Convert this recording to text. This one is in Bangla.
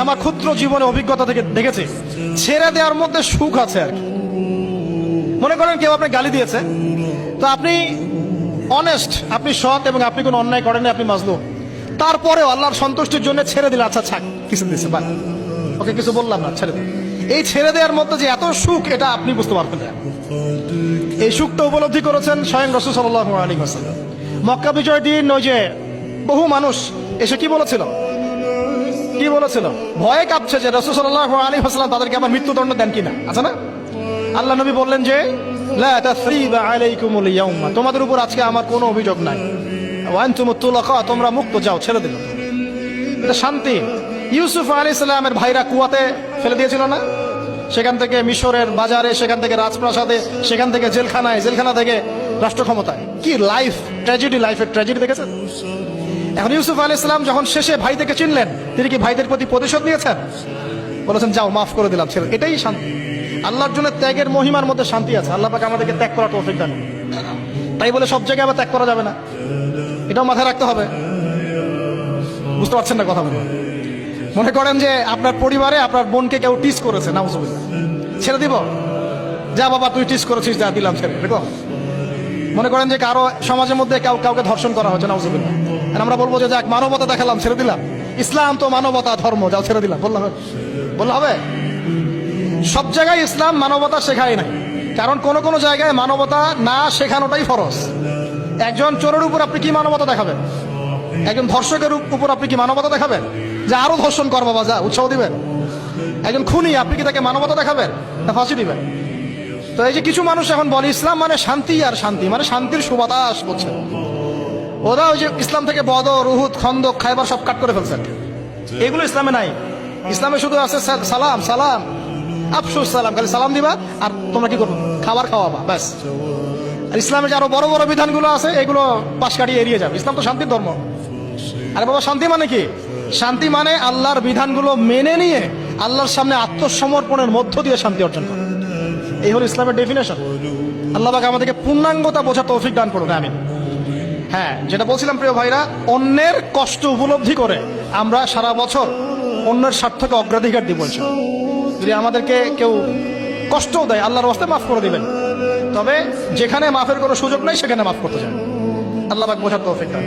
আমার ক্ষুদ্র জীবনে অভিজ্ঞতা থেকে দেখেছি, ছেড়ে দেওয়ার মধ্যে সুখ আছে আর কি। মনে করেন কেউ আপনি গালি দিয়েছে, তো আপনি অনেস্ট, আপনি সৎ এবং আপনি কোনো অন্যায় করেননি, আপনি মাজলুম, তারপরেও আল্লাহর সন্তুষ্টির জন্য ছেড়ে দিলে, আচ্ছা ছাক, কিছু দিচ্ছে বা ওকে কিছু বললাম না, ছেড়ে দিন। এই ছেড়ে দেওয়ার মধ্যে যে এত সুখ, এটা আপনি বুঝতে পারবেন না। এই সুখটা উপলব্ধি করেছেন স্বয়ং রাসূল সাল্লাল্লাহু আলাইহি ওয়াসাল্লাম। মক্কা বিজয় দিন ওই যে বহু মানুষ এসে কি বলেছিল, ভয়ে কাঁপছে যে রাসূল সাল্লাল্লাহু আলাইহি ওয়াসাল্লাম তাদেরকে আবার মৃত্যুদণ্ড দেন কিনা, আছে না? আল্লাহ নবী বললেন যে লা তাসরিবা আলাইকুমুল ইয়াউমা, তোমাদের উপর আজকে আমার কোনো অভিযোগ নাই, ওয়া আনতুমুত তুলাকা, তোমরা মুক্ত, যাও, ছেড়ে দিল। এটা শান্তি। ইউসুফ আলাইহিস সালামের ভাইরা কুয়াতে ফেলে দিয়েছিল না, সেখান থেকে মিশরের বাজারে, সেখান থেকে রাজপ্রাসাদে, সেখান থেকে জেলখানায়, জেলখানা থেকে রাষ্ট্র ক্ষমতায়। কি লাইফ ট্র্যাজেডি, লাইফের ট্র্যাজেডি দেখেছেন? এখন ইউসুফ আলাইহিস সালাম যখন শেষে ভাইদেরকে চিনলেন, তিনি কি ভাইদের প্রতি প্রতিশোধ নিয়েছেন? বলেছেন যাও, মাফ করে দিলাম, ছেড়ে। এটাই শান্তি। আল্লাহর জন্য ত্যাগের মহিমার মধ্যে শান্তি আছে। আল্লাহ পাক আমাদেরকে ত্যাগ করার তৌফিক দান। তাই বলে সব জায়গায় আবার ত্যাগ করা যাবে না, এটাও মাথায় রাখতে হবে। বুঝতে পারছেন না কথা বলে? মনে করেন যে আপনার পরিবারে আপনার বোনকে কেউ টিস করেছে, নাউজুবিল্লাহ, ছেড়ে দিব? যা বাবা তুই টিস করেছিস, যা দিলাম, ছেড়ে। দেখো, মনে করেন যে কারো সমাজের মধ্যে কাউকে ধর্ষণ করা হচ্ছে, নাউজুবিল্লাহ, আর আমরা বলবো যে যাক মানবতা দেখালাম, ছেড়ে দিলাম, ইসলাম তো মানবতা ধর্ম, যাও ছেড়ে দিলাম, বললে হবে? সব জায়গায় ইসলাম মানবতা শেখায় নাই, কারণ কোন কোন জায়গায় মানবতা না শেখানোটাই ফরজ। একজন চোরের উপর আপনি কি মানবতা দেখাবেন? একজন ধর্ষকের উপর আপনি কি মানবতা দেখাবেন যে আরো ধর্ষণ কর বাবা, যা, উৎসাহ দিবেন? একজন খুনি, আপনি কি তাকে মানবতা দেখাবেন না ফাঁসি দিবেন? তো এই যে কিছু মানুষ এখন বলে ইসলাম মানে শান্তি, আর শান্তি মানে শান্তির সুবাতাস বলছে ওরা। ওই যে ইসলাম থেকে বদর, উহুদ, খন্দক, খায়বার সব কাট করে ফেলছেন। এগুলো ইসলামে নাই। ইসলামে শুধু আছে সালাম, সালাম, আফসুস সালাম, খালি সালাম দিবা আর তোমরা কি করবো, খাবার খাওয়াবা, ব্যাস। আর ইসলামের যে আরো বড় বড় বিধানগুলো আছে, এগুলো পাশ কাটিয়ে এড়িয়ে যাবে। ইসলাম তো শান্তির ধর্ম। আরে বাবা, শান্তি মানে কি? শান্তি মানে আল্লাহর বিধানগুলো মেনে নিয়ে আল্লাহর সামনে আত্মসমর্পণের মধ্য দিয়ে শান্তি অর্জন করা। এই হলো ইসলামের ডেফিনেশন। আল্লাহ পাক আমাদেরকে পূর্ণাঙ্গতা বোঝার তৌফিক দান করুন, আমিন। হ্যাঁ, যেটা বলছিলাম প্রিয় ভাইরা, অন্যের কষ্ট উপলব্ধি করে আমরা সারা বছর অন্যের স্বার্থকে অগ্রাধিকার দিব। যদি আমাদেরকে কেউ কষ্টও দেয়, আল্লাহর ওয়াস্তে মাফ করে দিবেন, তবে যেখানে মাফের কোনো সুযোগ নাই সেখানে মাফ করতে চান। আল্লাহ পাক বোঝার তৌফিক দান।